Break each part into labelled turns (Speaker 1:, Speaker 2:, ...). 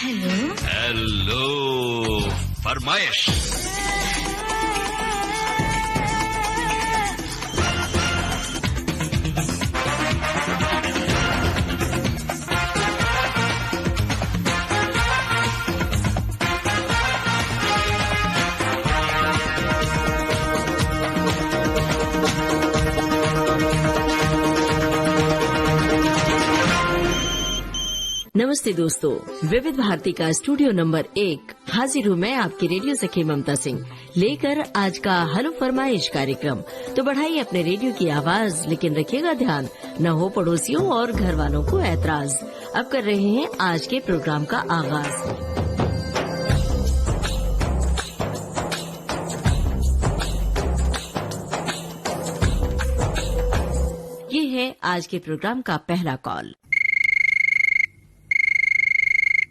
Speaker 1: Hello
Speaker 2: hello, फरमाइश।
Speaker 3: नमस्ते दोस्तों, विविध भारती का स्टूडियो नंबर 1 हाजिर हूँ मैं, आपकी रेडियो सखी ममता सिंह, लेकर आज का हेलो फरमाइश कार्यक्रम। तो बढ़ाइए अपने रेडियो की आवाज, लेकिन रखिएगा ध्यान, न हो पड़ोसियों और घर वालों को ऐतराज। अब कर रहे हैं आज के प्रोग्राम का आगाज। ये है आज के प्रोग्राम का पहला कॉल।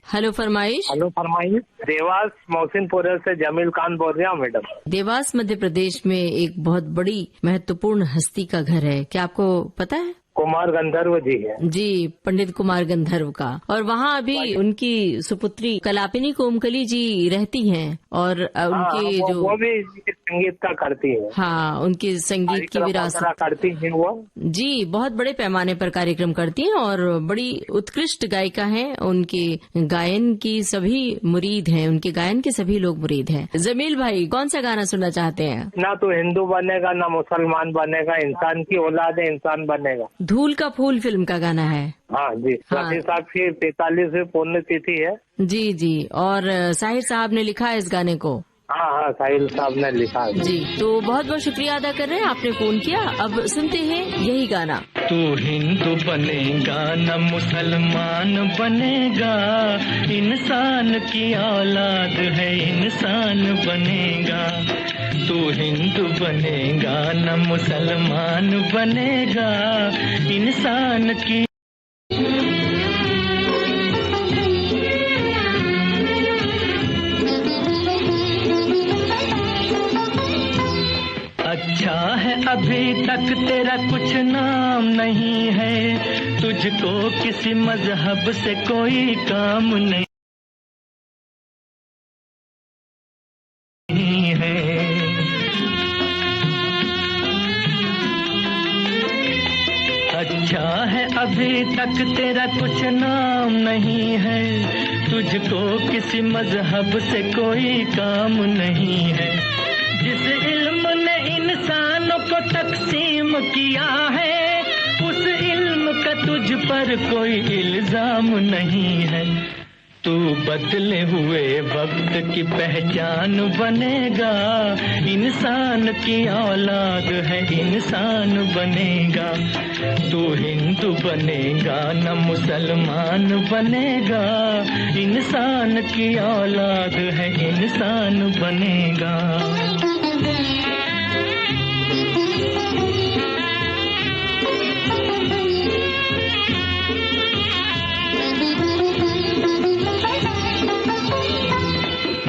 Speaker 3: हेलो फरमाइश।
Speaker 4: हेलो फरमाइश। देवास मोहसिनपुर से जमील खान बोल रहा हूँ मैडम।
Speaker 3: देवास मध्य प्रदेश में एक बहुत बड़ी महत्वपूर्ण हस्ती का घर है, क्या आपको पता है?
Speaker 4: कुमार गंधर्व जी है
Speaker 3: जी, पंडित कुमार गंधर्व का। और वहाँ अभी उनकी सुपुत्री कलापिनी कोमकली जी रहती हैं और उनके
Speaker 4: वो भी संगीत का करती है।
Speaker 3: हाँ, उनकी संगीत की विरासत
Speaker 4: करती है वो।
Speaker 3: जी, बहुत बड़े पैमाने पर कार्यक्रम करती हैं और बड़ी उत्कृष्ट गायिका हैं। उनके गायन की सभी मुरीद हैं, उनके गायन के सभी लोग मुरीद हैं। जमील भाई, कौन सा गाना सुनना चाहते हैं?
Speaker 4: ना तो हिंदू बनेगा ना मुसलमान बनेगा, इंसान की औलाद है इंसान बनेगा।
Speaker 3: धूल का फूल फिल्म का गाना है।
Speaker 4: हाँ जी, रफी साहब की 45वीं पुण्यतिथि है।
Speaker 3: जी जी, और साहिर साहब ने लिखा है इस गाने को।
Speaker 4: हाँ, साहिल साहब ने लिखा है।
Speaker 3: जी, तो बहुत बहुत शुक्रिया अदा कर रहे हैं, आपने फोन किया। अब सुनते हैं यही गाना।
Speaker 5: तू हिंदू बनेगा न मुसलमान बनेगा, इंसान की औलाद है इंसान बनेगा। तू हिंदू बनेगा न मुसलमान बनेगा, इंसान की। अच्छा है अभी तक तेरा कुछ नाम नहीं है, तुझको किसी मजहब से कोई काम नहीं है। अच्छा है अभी तक तेरा कुछ नाम नहीं है, तुझको किसी मजहब से कोई काम नहीं है। जिस इल्म ने इंसानों को तकसीम किया है, उस इल्म का तुझ पर कोई इल्जाम नहीं है। तू बदले हुए वक्त की पहचान बनेगा, इंसान की औलाद है इंसान बनेगा। तू हिंदू बनेगा न मुसलमान बनेगा, इंसान की औलाद है इंसान बनेगा।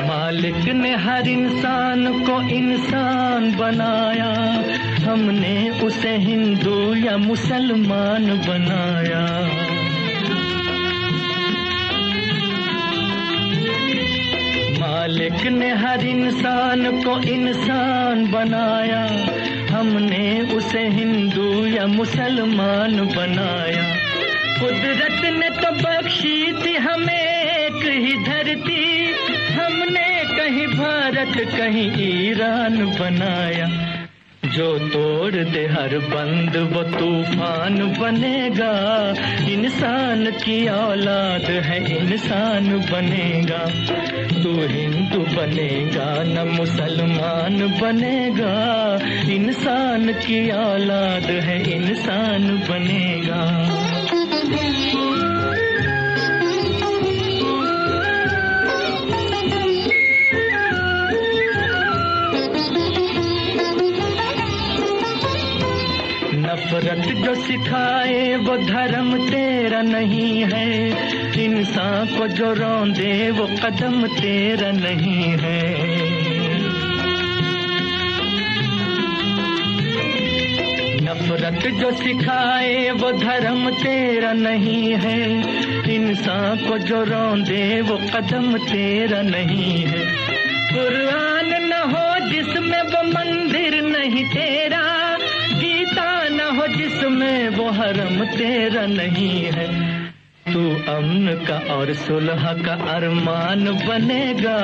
Speaker 5: मालिक ने हर इंसान को इंसान बनाया, हमने उसे हिंदू या मुसलमान बनाया। मालिक ने हर इंसान को इंसान बनाया, हमने उसे हिंदू या मुसलमान बनाया। कुदरत ने तो बख्शी थी हमें एक ही धरती, हमने कहीं भारत कहीं ईरान बनाया। जो तोड़ दे हर बंद वो तूफान बनेगा, इंसान की औलाद है इंसान बनेगा। तू हिंदू बनेगा न मुसलमान बनेगा, इंसान की औलाद है इंसान बनेगा। नफरत जो सिखाए वो धर्म तेरा नहीं है, इंसान को जो रौंदे वो कदम तेरा नहीं है। नफरत जो सिखाए वो धर्म तेरा नहीं है, इंसान को जो रौंदे वो कदम तेरा नहीं है। कुरान न हो जिसमें वो मंदिर नहीं तेरा, गीता न हो जिसमें वो हरम तेरा नहीं है। तू अमन का और सुलह का अरमान बनेगा,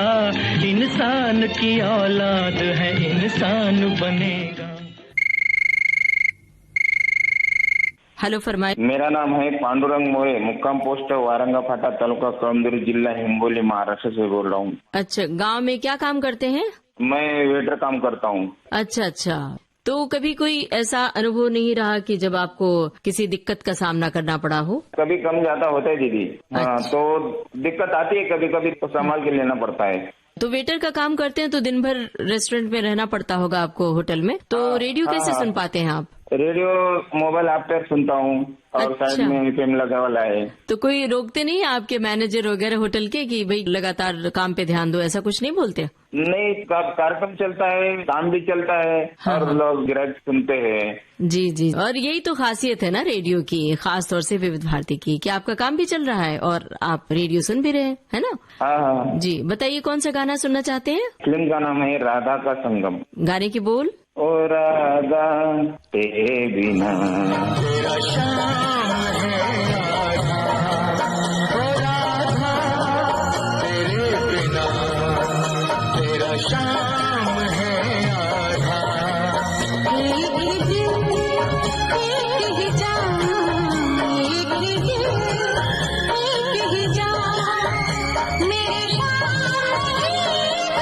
Speaker 5: इंसान की औलाद है इंसान बनेगा।
Speaker 3: हेलो फरमाइए।
Speaker 1: मेरा नाम है पांडुरंग मोरे, मुक्काम पोस्ट वारंगा फाटा, तालुका कमदूर, जिला हिंगोली, महाराष्ट्र से बोल रहा हूँ।
Speaker 3: अच्छा, गांव में क्या काम करते हैं?
Speaker 1: मैं वेटर काम करता हूँ।
Speaker 3: अच्छा अच्छा, तो कभी कोई ऐसा अनुभव नहीं रहा कि जब आपको किसी दिक्कत का सामना करना पड़ा हो?
Speaker 1: कभी कम ज्यादा होता है दीदी। हाँ,
Speaker 3: अच्छा।
Speaker 1: तो दिक्कत आती है, कभी कभी तो संभाल के लेना पड़ता है।
Speaker 3: तो वेटर का काम करते हैं तो दिन भर रेस्टोरेंट में रहना पड़ता होगा आपको, होटल में, तो रेडियो कैसे सुन पाते हैं आप?
Speaker 1: रेडियो मोबाइल ऐप पर सुनता हूँ और
Speaker 3: अच्छा।
Speaker 1: साइड में एफएम लगा वाला है।
Speaker 3: तो कोई रोकते नहीं आपके मैनेजर वगैरह होटल के कि भाई लगातार काम पे ध्यान दो, ऐसा कुछ नहीं बोलते?
Speaker 1: नहीं, कार्यक्रम चलता है, काम भी चलता है।
Speaker 3: हाँ,
Speaker 1: और लोग ग्राहक सुनते हैं।
Speaker 3: जी जी, और यही तो खासियत है ना रेडियो की, खास तौर से विविध भारती की, कि आपका काम भी चल रहा है और आप रेडियो सुन भी रहे हैं, है ना?
Speaker 1: हाँ।
Speaker 3: जी बताइए, कौन सा गाना सुनना चाहते हैं?
Speaker 1: फिल्म का नाम है राधा का संगम।
Speaker 3: गाने की बोल?
Speaker 1: ओ राधा तेरे बिना
Speaker 5: तेरा शाम है आधा, ओ राधा तेरे बिना तेरा शाम है आधा।
Speaker 6: एक ही दिल, एक ही जान, एक ही दिल, एक ही जान, मेरे
Speaker 5: शाम है आधा।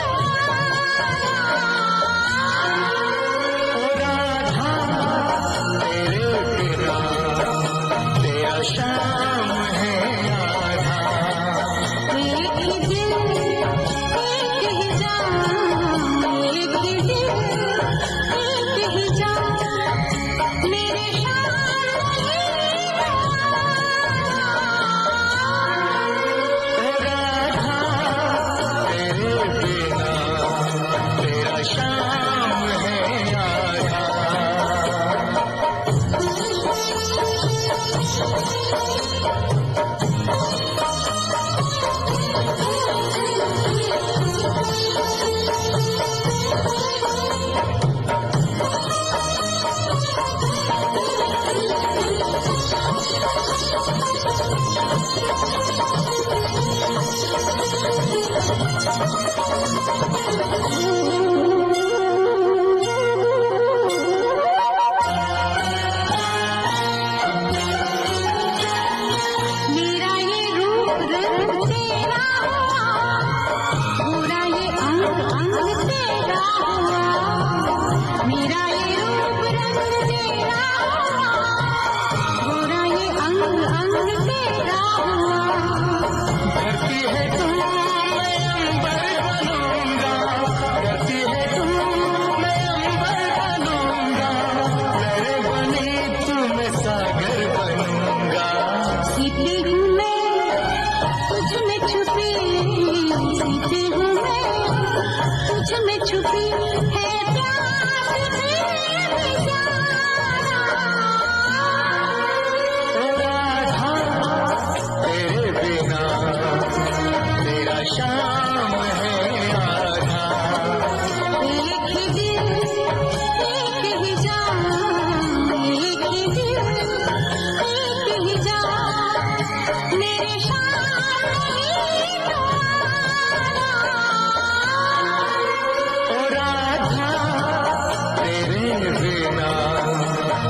Speaker 6: एक ही दिल, एक ही जान, एक ही दिल, एक ही जान, मेरे
Speaker 5: राधा तेरे बिना तेरा शाम है आधा।
Speaker 6: मेरा ये रूप रंग तेरा हुआ, पूरा ये अंग अंग तेरा हुआ। मेरा ये रूप रंग तेरा हुआ, पूरा ये अंग अंग तेरा हुआ।
Speaker 5: करती है तुम मैं अंबर बनूंगा, करती है तुम मैं अंबर बनूंगा, तेरे बनी तुम्हें सागर बनूंगा।
Speaker 6: सीते हूँ मैं तुझ में छुपी, सीते हूँ मैं तुझ में छुपी, है प्यास मेरी जाना।
Speaker 5: ओ राधा तेरे बिना तेरा शाम है आधा।
Speaker 6: एक ही दिल, एक ही जान, एक ही दिल, एक ही जान, मेरे
Speaker 5: ओ राधा तेरे बिना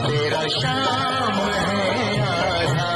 Speaker 5: तेरा शाम है आधा।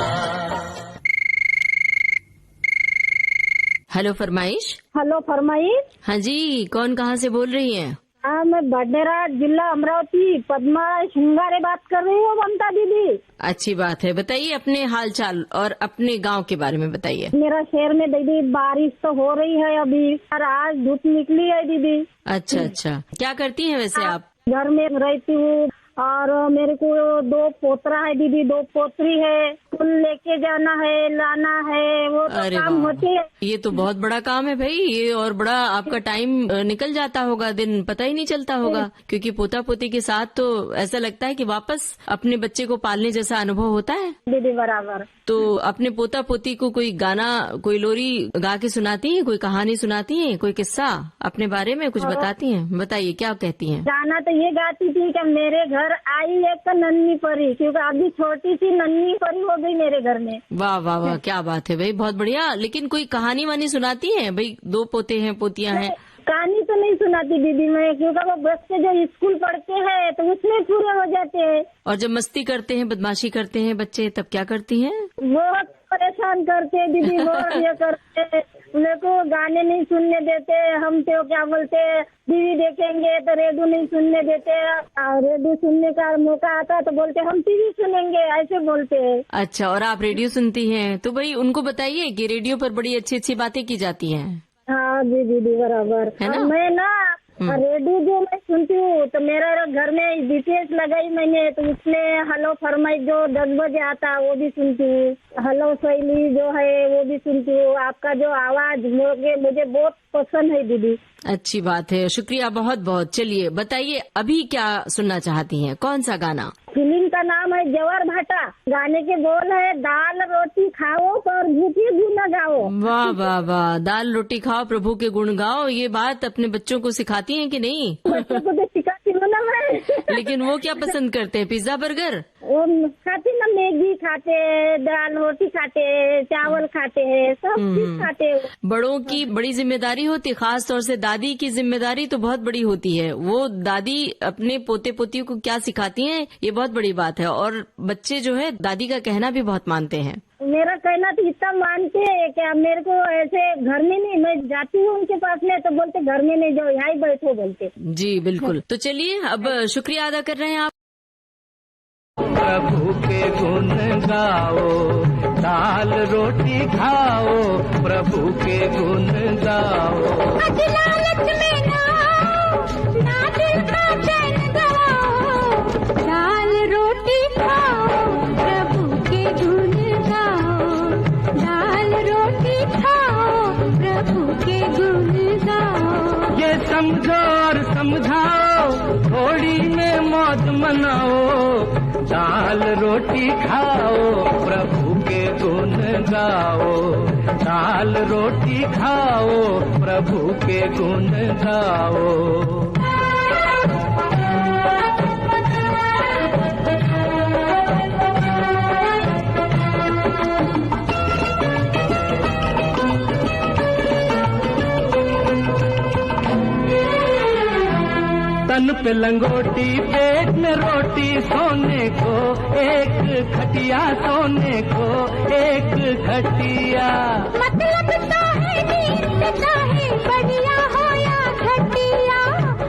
Speaker 3: हेलो फरमाइश।
Speaker 7: हेलो फरमाइश।
Speaker 3: हाँ जी, कौन कहाँ से बोल रही हैं?
Speaker 7: हाँ, मैं बडनेरा जिला अमरावती पद्मा शिंगारे बात कर रही हूँ ममता दीदी।
Speaker 3: अच्छी बात है, बताइए अपने हाल चाल और अपने गांव के बारे में बताइए।
Speaker 7: मेरा शहर में दीदी बारिश तो हो रही है अभी, और आज धूप निकली है दीदी।
Speaker 3: अच्छा अच्छा, क्या करती हैं वैसे आप?
Speaker 7: घर में रहती हूँ और मेरे को 2 पोतरा है दीदी, 2 पोतरी है, स्कूल लेके जाना है, लाना है, वो तो
Speaker 3: अरे
Speaker 7: काम
Speaker 3: वाह।
Speaker 7: होते है।
Speaker 3: ये तो बहुत बड़ा काम है भाई ये, और बड़ा आपका टाइम निकल जाता होगा, दिन पता ही नहीं चलता होगा, क्योंकि पोता पोती के साथ तो ऐसा लगता है कि वापस अपने बच्चे को पालने जैसा अनुभव होता है।
Speaker 7: दीदी बराबर।
Speaker 3: तो अपने पोता पोती को कोई गाना, कोई लोरी गा के सुनाती हैं, कोई कहानी सुनाती हैं, कोई किस्सा अपने बारे में कुछ बताती हैं? बताइए क्या कहती हैं?
Speaker 7: गाना तो ये गाती थी कि मेरे घर आई एक नन्ही परी, क्योंकि अभी छोटी सी नन्ही परी हो गई मेरे घर में।
Speaker 3: वाह वाह वाह, क्या बात है भाई, बहुत बढ़िया। लेकिन कोई कहानी वानी सुनाती हैं भाई? 2 पोते हैं, पोतियां हैं।
Speaker 7: कहानी तो नहीं सुनाती दीदी मैं, क्योंकि वो बच्चे जो स्कूल पढ़ते हैं तो उसमें पूरे हो जाते हैं।
Speaker 3: और जब मस्ती करते हैं, बदमाशी करते हैं बच्चे, तब क्या करती हैं?
Speaker 7: बहुत परेशान करते हैं दीदी, बहुत ये करते हैं, मेरे को गाने नहीं सुनने देते, हम तो क्या बोलते टीवी देखेंगे तो रेडियो नहीं सुनने देते, और रेडियो सुनने का मौका आता तो बोलते हम टीवी सुनेंगे, ऐसे बोलते हैं।
Speaker 3: अच्छा, और आप रेडियो सुनती हैं तो भाई उनको बताइए कि रेडियो पर बड़ी अच्छी अच्छी बातें की जाती हैं।
Speaker 7: हाँ जी दीदी बराबर।
Speaker 3: है ना?
Speaker 7: और मैं ना रेडियो जो मैं सुनती हूँ तो मेरा घर में डीटीएच लगाई मैंने, तो उसमें हेलो फरमाइश जो 10 बजे आता वो भी सुनती हूँ, हेलो शैली जो है वो भी सुनती हूँ। आपका जो आवाज मुझे बहुत पसंद है दीदी।
Speaker 3: अच्छी बात है, शुक्रिया बहुत बहुत। चलिए बताइए अभी क्या सुनना चाहती हैं, कौन सा गाना?
Speaker 7: फिल्म का नाम है जवार भाटा, गाने के बोल है दाल रोटी खाओ प्रभु के गुण गाओ।
Speaker 3: वाह वाह वाह, दाल रोटी खाओ प्रभु के गुण गाओ, ये बात अपने बच्चों को सिखाती हैं कि नहीं?
Speaker 7: बच्चों को तो सिखाती हूँ ना मैं।
Speaker 3: लेकिन वो क्या पसंद करते हैं, पिज्जा बर्गर?
Speaker 7: वो खाते ना, मैगी खाते, दाल रोटी खाते, चावल खाते हैं, सब चीज खाते हैं।
Speaker 3: बड़ों की बड़ी जिम्मेदारी होती है, खास तौर से दादी की जिम्मेदारी तो बहुत बड़ी होती है। वो दादी अपने पोते पोतियों को क्या सिखाती हैं, ये बहुत बड़ी बात है। और बच्चे जो है दादी का कहना भी बहुत मानते हैं।
Speaker 7: मेरा कहना तो इतना मानते हैं कि मेरे को ऐसे घर में नहीं, मैं जाती हूँ उनके पास में तो बोलते घर में नहीं जाओ, यहाँ ही बैठो बोलते।
Speaker 3: जी बिल्कुल। तो चलिए अब शुक्रिया अदा कर रहे हैं आप।
Speaker 5: प्रभु के गुण गाओ, दाल रोटी खाओ, प्रभु के गुण गाओ।
Speaker 6: लालच में ना आओ, ना दिल का चैन गवाओ, दाल रोटी खाओ, प्रभु के गुण गाओ, दाल रोटी खाओ, प्रभु के गुण गाओ।
Speaker 5: ये समझो और समझाओ, थोड़ी में मौज मनाओ, दाल रोटी खाओ, प्रभु के गुण गाओ, दाल रोटी खाओ, प्रभु के गुण गाओ। तन पे लंगोटी, पेट में रोटी, सोने को एक खटिया, सोने को एक खटिया।
Speaker 6: मतलब तो है नींद चाहे बढ़िया हो या घटिया,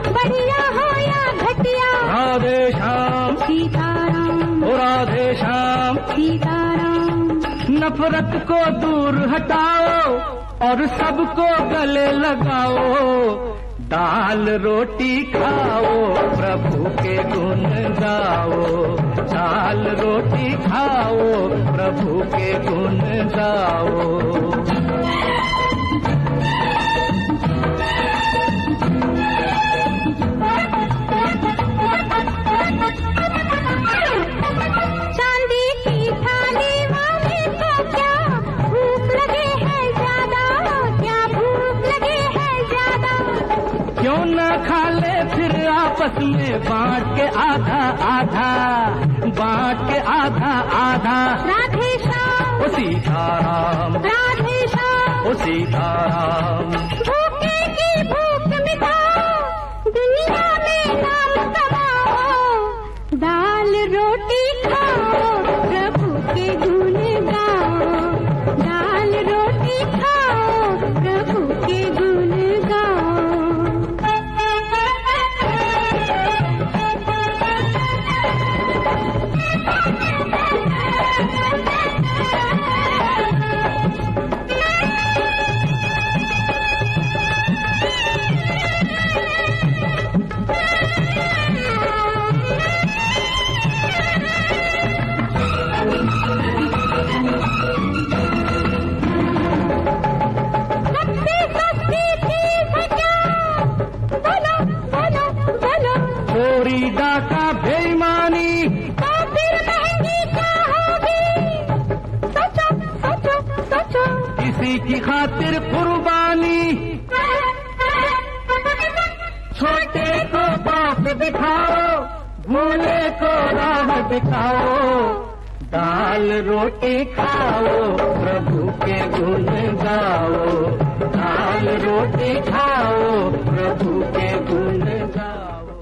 Speaker 6: बढ़िया हो या घटिया।
Speaker 5: राधे श्याम
Speaker 6: सीताराम,
Speaker 5: ओ राधे श्याम
Speaker 6: सीताराम।
Speaker 5: नफरत को दूर हटाओ और सबको गले लगाओ, दाल रोटी खाओ, प्रभु के गुण गाओ, दाल रोटी खाओ, प्रभु के गुण गाओ।
Speaker 6: चांदी की थाली वाली को क्या भूख लगे है ज्यादा, क्या भूख लगे है ज्यादा।
Speaker 5: क्यों न खा ले फिर आपस में बांट के आधा आधा, बांट के आधा आधा।
Speaker 6: राधे श्याम,
Speaker 5: ओ सीताराम,
Speaker 6: राधे श्याम।
Speaker 5: ओ सीताराम।
Speaker 6: भूखे की भूख मिटाओ, दुनिया में नाम कमाओ, दाल रोटी खाओ, प्रभु के गुण गाओ, दाल रोटी खाओ, प्रभु के गुण गाओ।
Speaker 5: किसी की खातिर कुर्बानी, छोटे को बाप दिखाओ, भोले को राह दिखाओ, दाल रोटी खाओ, प्रभु के गुण गाओ, दाल रोटी खाओ, प्रभु के गुण गाओ।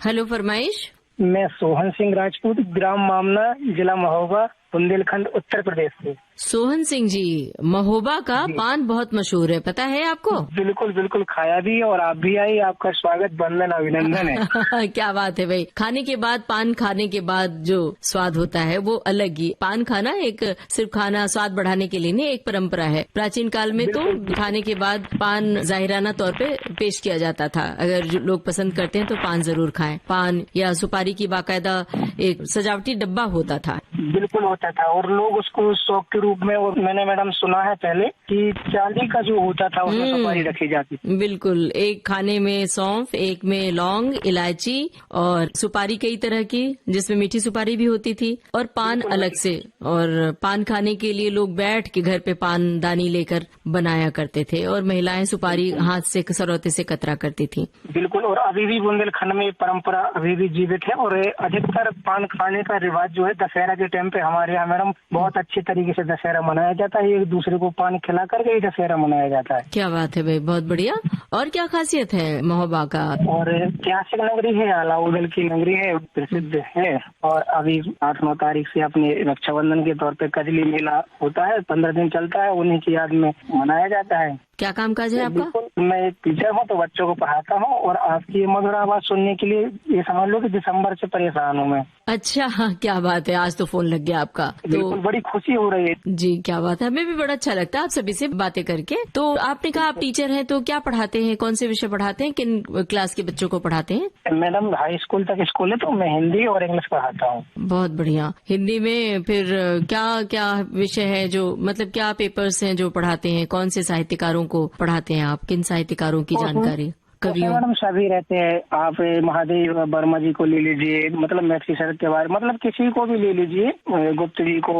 Speaker 3: हेलो फरमाइश।
Speaker 4: मैं सोहन सिंह राजपूत, ग्राम मामना, जिला महोबा, बुंदेलखंड, उत्तर प्रदेश से।
Speaker 3: सोहन सिंह जी, महोबा का पान बहुत मशहूर है, पता है आपको?
Speaker 4: बिल्कुल बिल्कुल, खाया भी और आप भी आई, आपका स्वागत, वंदन, अभिनंदन है।
Speaker 3: क्या बात है भाई। खाने के बाद, पान खाने के बाद जो स्वाद होता है वो अलग ही। पान खाना एक सिर्फ खाना स्वाद बढ़ाने के लिए नहीं, एक परंपरा है। प्राचीन काल में तो खाने के बाद पान जाहिराना तौर पे पेश किया जाता था। अगर जो लोग पसंद करते हैं तो पान जरूर खाएं। पान या सुपारी की बाकायदा एक सजावटी डब्बा होता था।
Speaker 4: बिल्कुल होता था, और लोग उसको शौक के रूप में, और मैंने मैडम सुना है पहले कि चांदी का जो होता था उसमें सुपारी रखी जाती थी।
Speaker 3: बिल्कुल, एक खाने में सौंफ, एक में लौंग, इलायची और सुपारी कई तरह की, जिसमें मीठी सुपारी भी होती थी, और पान अलग से। और पान खाने के लिए लोग बैठ के घर पे पान दानी लेकर बनाया करते थे, और महिलाएं सुपारी हाथ से सरौते से कतरा करती थी।
Speaker 4: बिल्कुल, और अभी भी बुंदेलखंड में परंपरा अभी भी जीवित है, और अधिकतर पान खाने का रिवाज जो है दशहरा के टाइम पे हमारे यहाँ मैडम बहुत अच्छे तरीके से दशहरा मनाया जाता है। एक दूसरे को पान खिला करके ही दशहरा मनाया जाता है।
Speaker 3: क्या बात है भाई, बहुत बढ़िया। और क्या खासियत है महोबा का?
Speaker 4: और ऐतिहासिक नगरी है, अलाउद्दीन की नगरी है, प्रसिद्ध है। और अभी 8-9 तारीख से अपने रक्षाबंधन के तौर पे कजली मेला होता है, 15 दिन चलता है, उन्हीं की याद में मनाया जाता है।
Speaker 3: क्या काम काज है आपका?
Speaker 4: बिल्कुल, मैं एक टीचर हूँ, तो बच्चों को पढ़ाता हूँ, और आपकी ये मधुर आवाज सुनने के लिए ये समझ लो कि दिसंबर से परेशान हूँ मैं।
Speaker 3: अच्छा, क्या बात है, आज तो फोन लग गया आपका।
Speaker 4: बिल्कुल, बड़ी खुशी हो रही है
Speaker 3: जी। क्या बात है, हमें भी बड़ा अच्छा लगता है आप सभी से बातें करके। तो आपने कहा आप टीचर हैं, तो क्या पढ़ाते हैं, कौन से विषय पढ़ाते हैं, किन क्लास के बच्चों को पढ़ाते हैं?
Speaker 4: मैडम हाई स्कूल तक स्कूल है, तो मैं हिंदी और इंग्लिश पढ़ाता हूँ।
Speaker 3: बहुत बढ़िया। हिंदी में फिर क्या क्या विषय है, जो मतलब क्या पेपर्स हैं जो पढ़ाते हैं, कौन से साहित्यकारों को पढ़ाते हैं आप, किन साहित्यकारों की जानकारी? कवियों?
Speaker 4: मैडम सभी रहते हैं। आप महादेव वर्मा जी को ले लीजिए, मतलब मैथिली साहित्य के बारे, मतलब किसी को भी ले लीजिए, गुप्त जी को,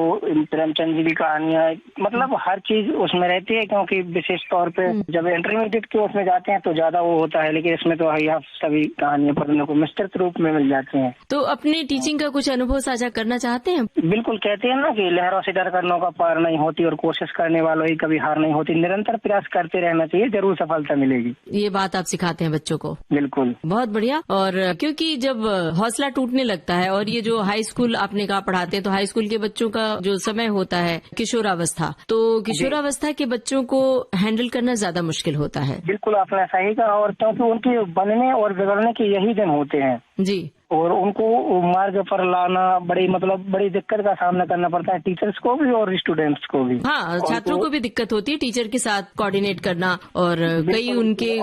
Speaker 4: प्रेमचंद जी की कहानियां, मतलब हर चीज उसमें रहती है। क्योंकि विशेष तौर पे जब इंटरमीडिएट के उसमें जाते हैं तो ज्यादा वो होता है, लेकिन इसमें तो आप सभी कहानियां पढ़ने को विस्तृत रूप में मिल जाती हैं।
Speaker 3: तो अपने टीचिंग का कुछ अनुभव साझा करना चाहते हैं?
Speaker 4: बिल्कुल, कहते हैं ना कि लहरों से डर कर नौका पार नहीं होती, और कोशिश करने वालों ही कभी हार नहीं होती। निरंतर प्रयास करते रहना चाहिए, जरूर सफलता मिलेगी।
Speaker 3: ये बात आप सिखाते हैं बच्चों को?
Speaker 4: बिल्कुल,
Speaker 3: बहुत बढ़िया। और क्योंकि जब हौसला टूटने लगता है, और ये जो हाई स्कूल आपने कहा पढ़ाते हैं, तो हाई स्कूल के बच्चों का जो समय होता है किशोरावस्था, तो किशोरावस्था के बच्चों को हैंडल करना ज्यादा मुश्किल होता है।
Speaker 4: बिल्कुल आपने सही कहा, और क्योंकि उनके बनने और बिगड़ने के यही दिन होते हैं
Speaker 3: जी,
Speaker 4: और उनको मार्ग पर लाना बड़ी दिक्कत का सामना करना पड़ता है, टीचर्स को भी और स्टूडेंट्स को भी।
Speaker 3: हाँ, छात्रों को भी दिक्कत होती है टीचर के साथ कोऑर्डिनेट करना, और कई उनके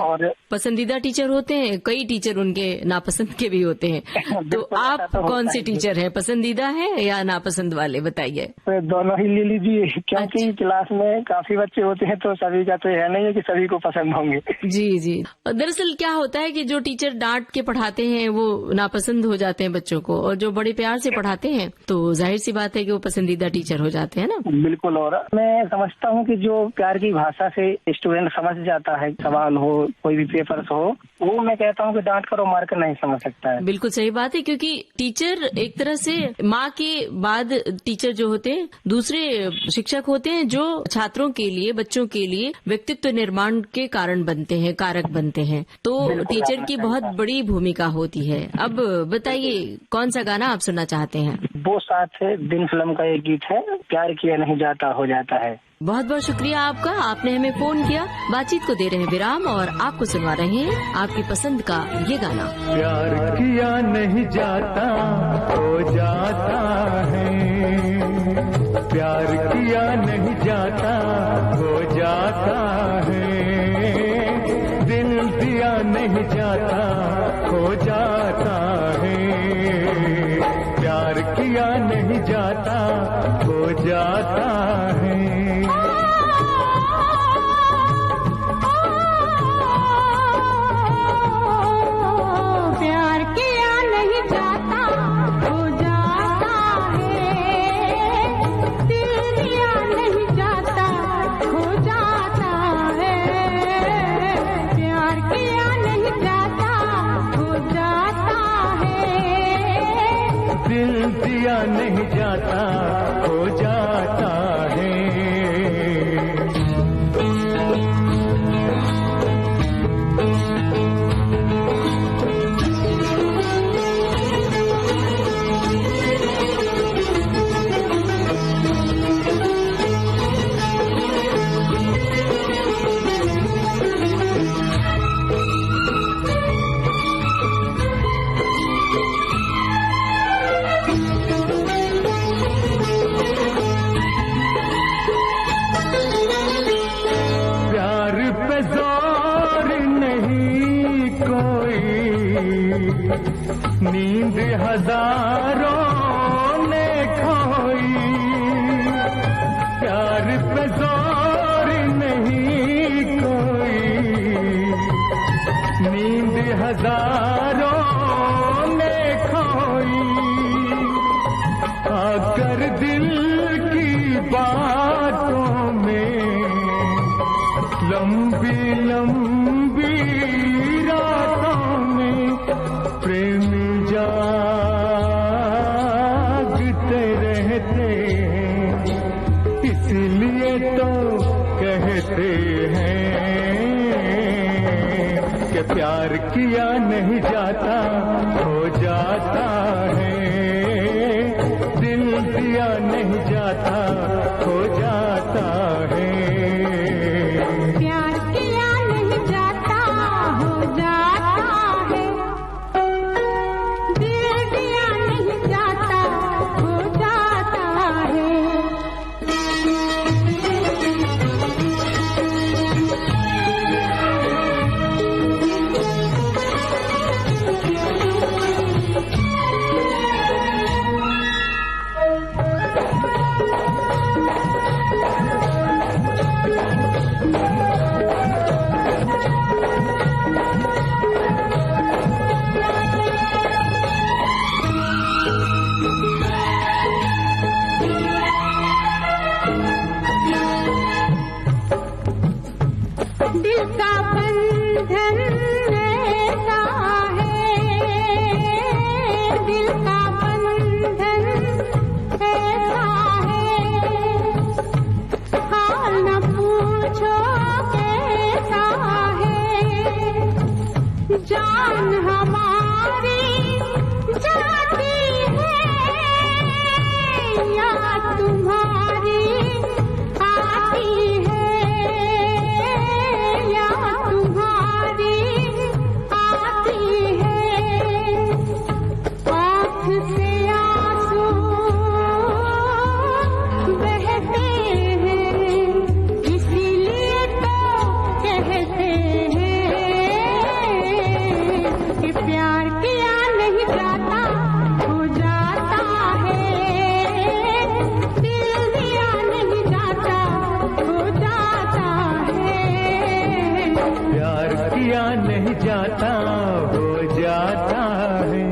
Speaker 3: पसंदीदा टीचर होते हैं, कई टीचर उनके नापसंद के भी होते हैं। तो आप कौन से टीचर हैं, पसंदीदा है या नापसंद वाले, बताइए?
Speaker 4: तो दोनों ही ले लीजिए, क्योंकि क्लास में काफी बच्चे होते हैं, तो सभी का तो यह नहीं है कि सभी को पसंद होंगे।
Speaker 3: जी जी। दरअसल क्या होता है कि जो टीचर डांट के पढ़ाते हैं वो नापसंद हो जाते हैं बच्चों को, और जो बड़े प्यार से पढ़ाते हैं तो जाहिर सी बात है कि वो पसंदीदा टीचर हो जाते हैं ना।
Speaker 4: बिल्कुल, और मैं समझता हूँ कि जो प्यार की भाषा से स्टूडेंट समझ जाता है, सवाल हो, कोई भी पेपर्स हो, वो मैं कहता हूँ कि डांट कर और मार कर नहीं समझ सकता है।
Speaker 3: बिल्कुल सही बात है, क्योंकि टीचर एक तरह से माँ के बाद टीचर जो होते हैं दूसरे शिक्षक होते हैं, जो छात्रों के लिए, बच्चों के लिए व्यक्तित्व निर्माण के कारण बनते हैं, कारक बनते हैं। तो टीचर की बहुत बड़ी भूमिका होती है। अब बताइए कौन सा गाना आप सुनना चाहते हैं?
Speaker 4: वो साथ है दिन फिल्म का एक गीत है, प्यार किया नहीं जाता हो जाता है।
Speaker 3: बहुत बहुत शुक्रिया आपका, आपने हमें फोन किया। बातचीत को दे रहे हैं विराम, और आपको सुनवा रहे हैं आपकी पसंद का ये गाना।
Speaker 5: प्यार किया नहीं जाता हो जाता है, प्यार किया नहीं जाता हो जाता है, दिल दिया नहीं जाता हो जाता है, प्यार किया नहीं जाता हो जाता है।
Speaker 6: प्यार किया नहीं जाता हो जाता है, दिल
Speaker 5: हो जाता है। नींद हजारों ने खोई, प्यार पे जोर नहीं कोई, नींद हजारों ने खोई। आकर दिल की बातों में लंबी लंबी रातों में प्रेम जागते रहते हैं, इसलिए तो कहते हैं कि प्यार किया नहीं जाता हो जाता है, दिल दिया नहीं जाता हो जाता है।
Speaker 6: प्यार किया नहीं जाता हो जाता है, दिल दिया नहीं जाता हो जाता है। दिल का बंधन ऐसा है, दिल का बंधन ऐसा है, हाल न पूछो कैसा है, जान हमारी जाती है याद तुम्हारी आती है, तुम्हारी आती है, आँख से आंसू बहते हैं, इसीलिए तो कहते हैं कि प्यार किया नहीं जाता हो जाता है, दिल दिया नहीं जाता हो जाता है।
Speaker 5: प्यार किया नहीं जाता हो जाता है।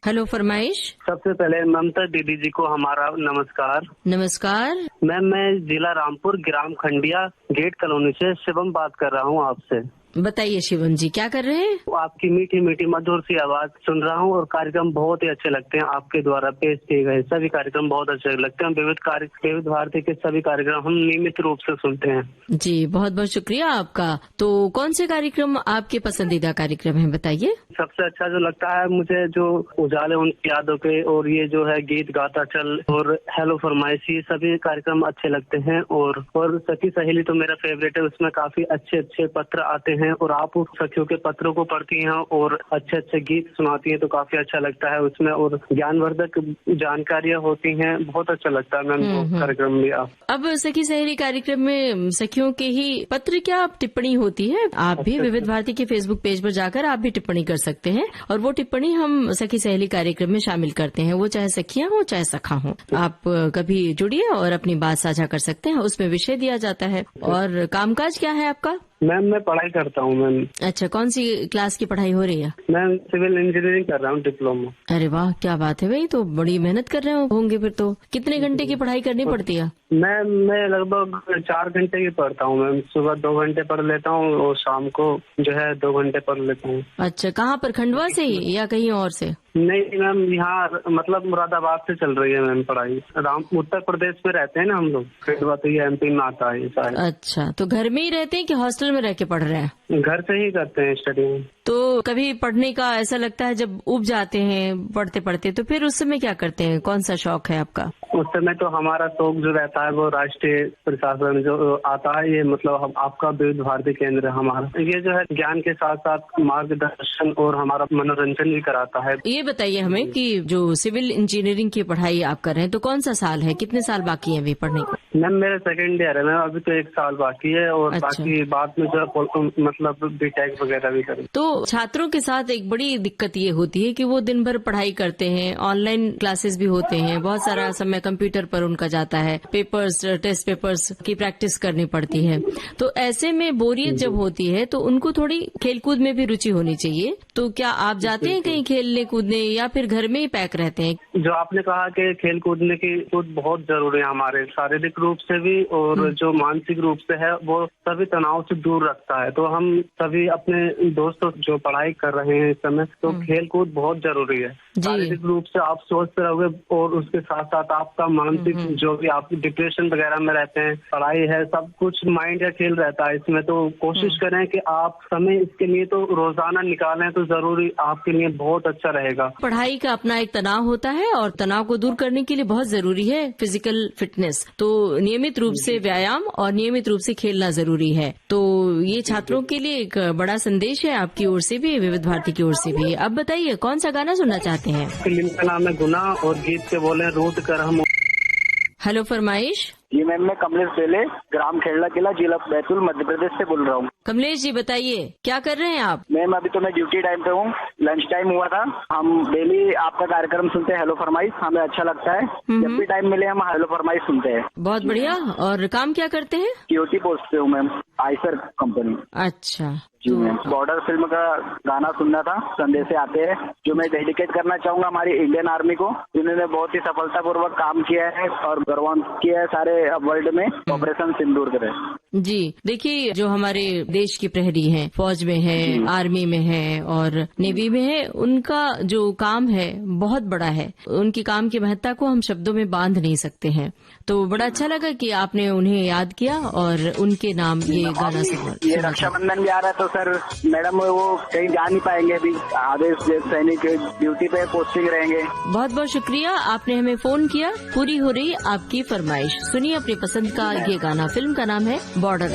Speaker 3: हेलो फरमाइश।
Speaker 8: सबसे पहले ममता दीदी जी को हमारा नमस्कार।
Speaker 3: नमस्कार
Speaker 8: मैम, मैं जिला रामपुर ग्राम खंडिया गेट कॉलोनी से शिवम बात कर रहा हूँ आपसे।
Speaker 3: बताइए शिवम जी, क्या कर रहे हैं?
Speaker 8: आपकी मीठी मीठी मधुर सी आवाज सुन रहा हूँ और कार्यक्रम बहुत ही अच्छे लगते हैं। आपके द्वारा पेश किए गए सभी कार्यक्रम बहुत अच्छे लगते हैं। विविध भारती के सभी कार्यक्रम हम नियमित रूप से सुनते हैं।
Speaker 3: जी, बहुत बहुत शुक्रिया आपका। तो कौन से कार्यक्रम आपके पसंदीदा कार्यक्रम है, बताइए।
Speaker 8: सबसे अच्छा जो लगता है मुझे, जो उजाले उनकी यादों के, और ये जो है गीत गाता चल और हेलो फरमाइश, ये सभी कार्यक्रम अच्छे लगते हैं। और सखी सहेली तो मेरा फेवरेट है, उसमें काफी अच्छे अच्छे पत्र आते हैं और आप उस सखियों के पत्रों को पढ़ती हैं और अच्छे अच्छे गीत सुनाती हैं, तो काफी अच्छा लगता है उसमें, और ज्ञानवर्धक जानकारियां होती हैं। बहुत अच्छा लगता है मैम कार्यक्रम भी। आप
Speaker 3: अब सखी सहेली कार्यक्रम में सखियों के ही पत्र क्या टिप्पणी होती है, आप भी विविध भारती के फेसबुक पेज पर जाकर आप भी टिप्पणी कर सकते हैं और वो टिप्पणी हम सखी सहेली कार्यक्रम में शामिल करते हैं, वो चाहे सखियां हो चाहे सखा हो। आप कभी जुड़िए और अपनी बात साझा कर सकते हैं, उसमें विषय दिया जाता है। और कामकाज क्या है आपका?
Speaker 8: मैम, मैं पढ़ाई करता हूँ मैम।
Speaker 3: अच्छा, कौन सी क्लास की पढ़ाई हो रही है?
Speaker 8: मैं सिविल इंजीनियरिंग कर रहा हूँ, डिप्लोमा।
Speaker 3: अरे वाह, क्या बात है भाई, तो बड़ी मेहनत कर रहे होंगे फिर तो। कितने घंटे की पढ़ाई करनी पड़ती है?
Speaker 8: मैं लगभग 4 घंटे ही पढ़ता हूँ मैम। सुबह 2 घंटे पढ़ लेता हूँ और शाम को जो है 2 घंटे पढ़ लेता हूँ।
Speaker 3: अच्छा, कहाँ पर, खंडवा से ही या कहीं और से?
Speaker 8: नहीं मैम, यहाँ मतलब मुरादाबाद से चल रही है मैम पढ़ाई। उत्तर प्रदेश में रहते हैं ना हम लोग, खंडवा तो ये MP में आता है शायद।
Speaker 3: अच्छा, तो घर में ही रहते हैं कि हॉस्टल में रह के पढ़ रहे हैं?
Speaker 8: घर से ही करते हैं स्टडी।
Speaker 3: तो कभी पढ़ने का ऐसा लगता है जब उब जाते हैं पढ़ते पढ़ते, तो फिर उस समय क्या करते हैं? कौन सा शौक है आपका?
Speaker 8: उस समय तो हमारा शौक जो रहता है वो राष्ट्रीय प्रशासन जो आता है, ये मतलब आपका विविध भारती केंद्र हमारा, ये जो है ज्ञान के साथ साथ मार्गदर्शन और हमारा मनोरंजन भी कराता है।
Speaker 3: ये बताइए हमें कि जो सिविल इंजीनियरिंग की पढ़ाई आप कर रहे हैं, तो कौन सा साल है, कितने साल बाकी है अभी पढ़ने को?
Speaker 8: मैम मेरा 2nd ईयर है मैम, अभी तो 1 साल बाकी है और
Speaker 3: अच्छा।
Speaker 8: बाकी बाद में जो मतलब BTech वगैरह भी करें।
Speaker 3: तो छात्रों के साथ एक बड़ी दिक्कत ये होती है कि वो दिन भर पढ़ाई करते हैं, ऑनलाइन क्लासेस भी होते हैं, बहुत सारा समय कंप्यूटर पर उनका जाता है, पेपर्स, टेस्ट पेपर्स की प्रैक्टिस करनी पड़ती है। तो ऐसे में बोरियत जब होती है तो उनको थोड़ी खेलकूद में भी रुचि होनी चाहिए। तो क्या आप जाते हैं कहीं खेलने कूदने या फिर घर में ही पैक रहते हैं?
Speaker 8: जो आपने कहा कि खेल कूदने की कूद बहुत जरूरी है हमारे शारीरिक रूप से भी और जो मानसिक रूप से है, वो सभी तनाव से दूर रखता है। तो हम सभी अपने दोस्तों जो पढ़ाई कर रहे हैं इस समय, तो खेल कूद बहुत जरूरी है। शारीरिक रूप से आप स्वस्थ रहोगे और उसके साथ साथ आपका मानसिक जो भी आप डिप्रेशन वगैरह में रहते हैं, पढ़ाई है, सब कुछ माइंड का खेल रहता है इसमें। तो कोशिश करें कि आप समय इसके लिए तो रोजाना निकालें, तो जरूरी आपके लिए बहुत अच्छा रहेगा।
Speaker 3: पढ़ाई का अपना एक तनाव होता है और तनाव को दूर करने के लिए बहुत जरूरी है फिजिकल फिटनेस। तो नियमित रूप से व्यायाम और नियमित रूप से खेलना जरूरी है। तो ये छात्रों के लिए एक बड़ा संदेश है आपकी ओर से भी, विविध भारती की ओर से भी। अब बताइए कौन सा गाना सुनना चाहते हैं?
Speaker 8: फिल्म का नाम है गुनाह और गीत के बोले रूट कर हम।
Speaker 3: हेलो फरमाइश।
Speaker 9: जी मैम, मैं कमलेश बेले, ग्राम खेड़ला किला, जिला बैतूल, मध्य प्रदेश से बोल रहा हूँ।
Speaker 3: कमलेश जी बताइए क्या कर रहे हैं आप?
Speaker 9: मैम अभी तो मैं ड्यूटी टाइम पे हूँ, लंच टाइम हुआ था। हम डेली आपका कार्यक्रम सुनते हैं हेलो फरमाइश, हमें अच्छा लगता है। जब भी टाइम मिले हम हेलो फरमाइश सुनते हैं।
Speaker 3: बहुत बढ़िया। और काम क्या करते हैं?
Speaker 9: QT पोस्ट पे हूँ मैम, आइसर कंपनी।
Speaker 3: अच्छा
Speaker 9: जी मैम, बॉर्डर फिल्म का गाना सुनना था, संदेशे आते हैं, जो मैं डेडिकेट करना चाहूंगा हमारी इंडियन आर्मी को, जिन्होंने बहुत ही सफलतापूर्वक काम किया है और गौरवान्वित किया है सारे वर्ल्ड में ऑपरेशन सिंदूर करे।
Speaker 3: जी देखिए, जो हमारे देश की प्रहरी हैं, फौज में है, आर्मी में है और नेवी में है, उनका जो काम है बहुत बड़ा है। उनकी काम की महत्ता को हम शब्दों में बांध नहीं सकते हैं। तो बड़ा अच्छा लगा कि आपने उन्हें याद किया और उनके नाम ये गाना सुना।
Speaker 9: ये रक्षाबंधन भी आ रहा है तो सर मैडम वो कहीं जा नहीं पाएंगे, अभी आदेश सैनिक ड्यूटी पे पोस्टिंग रहेंगे।
Speaker 3: बहुत बहुत शुक्रिया, आपने हमें फोन किया। पूरी हो रही आपकी फरमाइश। सुनिए अपनी पसंद का ये गाना। फिल्म का नाम है बॉर्डर।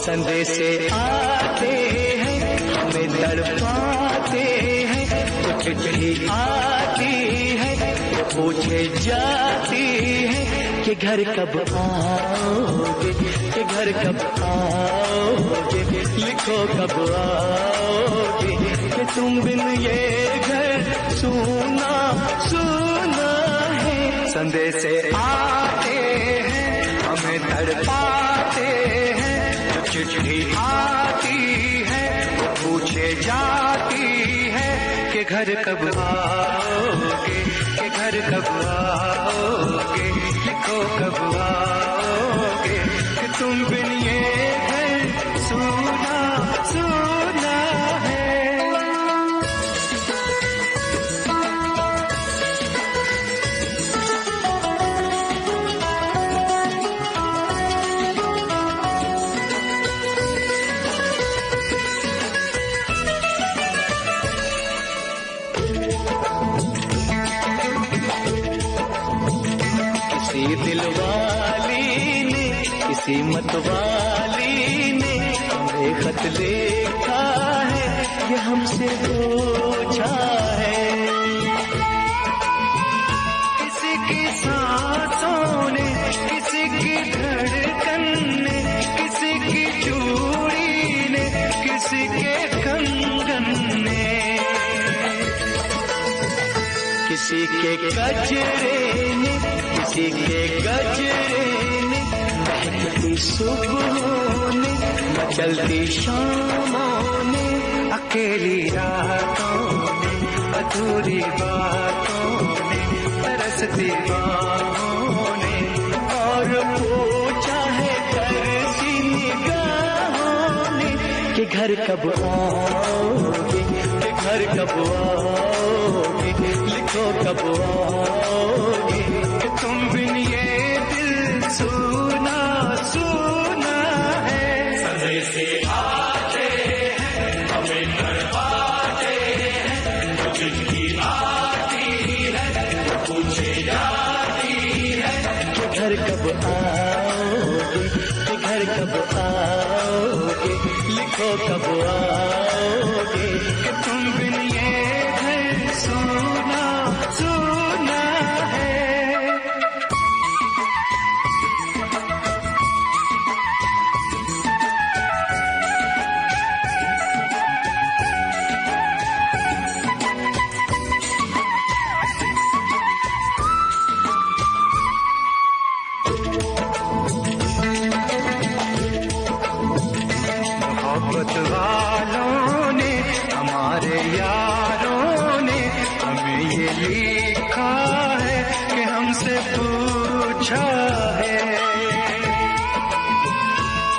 Speaker 5: संदेशे आते हैं हमें तड़पाते हैं, कुछ चिट्ठी आती है पूछे जाती है कि घर कब आओगे, कि घर कब आओगे, लिखो कब आओगे, कि तुम बिन ये घर सुना सुना है। संदेशे आते हैं हमें तड़पाते हैं, चिट्ठी आती है वो पूछे जाती है कि घर कब आओगे, कि घर कब आओगे, लिखो कब आओगे, कि तुम बिन ये घर सुना सुना है। किसी दिलवाली ने, किसी मतवाली ने हमें खत लिखा है, ये हमसे पूछा है। किसी की सांसों ने, किसी की धड़कन ने, किसी की चूड़ी ने गजरे ने, किसी के गजरे ने, महकती सुबहों ने, मचलती शामों ने, अकेली रातों ने, अधूरी बातों ने, तरसती बाहों ने, और पूछा है तरसी निगाहों ने कि घर कब आओगे, कि घर कब आओगे, लिखो कब आओगे, कि तुम बिन ये दिल सुना सुना है। समय से आते हैं हमें करवाते हैं, जिसकी आती है पूछे जाती है कि घर कब आओगे, कि घर कब आओगे, लिखो कब आओगे, कि तुम बिन ये घर सुना सुना है। मोहब्बत वालों ने, हमारे यारों ने हमें ये लिखा है कि हमसे पूछा है।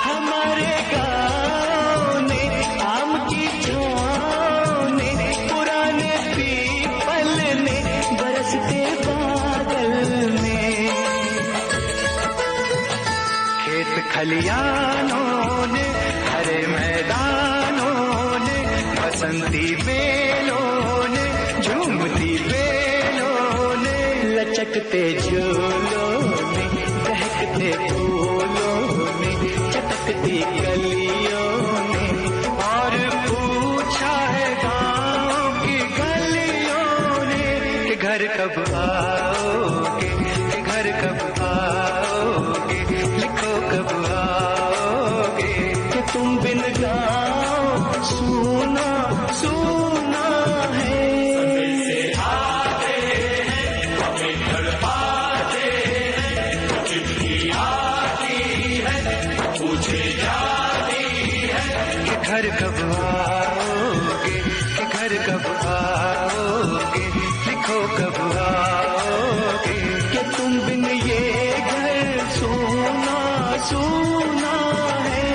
Speaker 5: हमारे गाँव ने, आम की छाँव ने, पुराने पीपल ने, बरसते बादल ने, खेत खलियानों ने, हरे मैदानों ने, बसंती बेलों ने, झूमती बेलों ने, लचकते झूलों ने, दहकते फूलों ने, चटकती गलियों ने, और पूछा है गाँव की गलियों ने कि घर कब आओगे, कि घर कब आओगे, लिखो कब आओगे, कि तुम बिन गाँव सुना सुना है। समय से आते हैं हमें तड़पाते हैं, चिट्ठी आती है पूछे जाती है कि घर कब आओगे, कि घर कब आओगे, लिखो कब आओगे, कि तुम बिन ये घर सुना सुना है।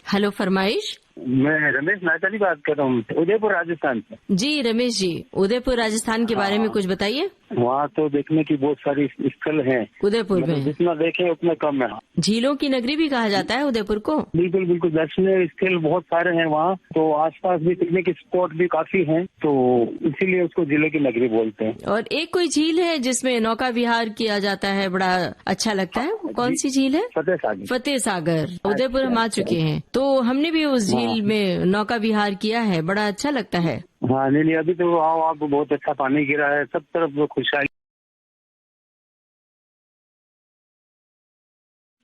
Speaker 3: हेलो फरमाइश।
Speaker 10: मैं रमेश नाचाली बात कर रहा हूँ, उदयपुर राजस्थान से।
Speaker 3: जी रमेश जी, उदयपुर राजस्थान के बारे में कुछ बताइए।
Speaker 10: वहाँ तो देखने की बहुत सारी स्थल हैं।
Speaker 3: उदयपुर में
Speaker 10: जितना देखे उतना कम है।
Speaker 3: झीलों की नगरी भी कहा जाता है उदयपुर को।
Speaker 10: बिल्कुल बिल्कुल, दर्शनीय स्थल बहुत सारे हैं वहाँ, तो आसपास भी पिकनिक स्पॉट भी काफी हैं, तो इसीलिए उसको जिले की नगरी बोलते हैं।
Speaker 3: और एक कोई झील है जिसमें नौका विहार किया जाता है, बड़ा अच्छा लगता है, वो कौन सी झील है?
Speaker 10: फतेह सागर।
Speaker 3: फतेह सागर उदयपुर हम आ चुके हैं, तो हमने भी उस झील में नौका विहार किया है, बड़ा अच्छा लगता है।
Speaker 10: हाँ नहीं, अभी तो आओ, आप बहुत अच्छा पानी गिरा है, सब तरफ खुशहाली।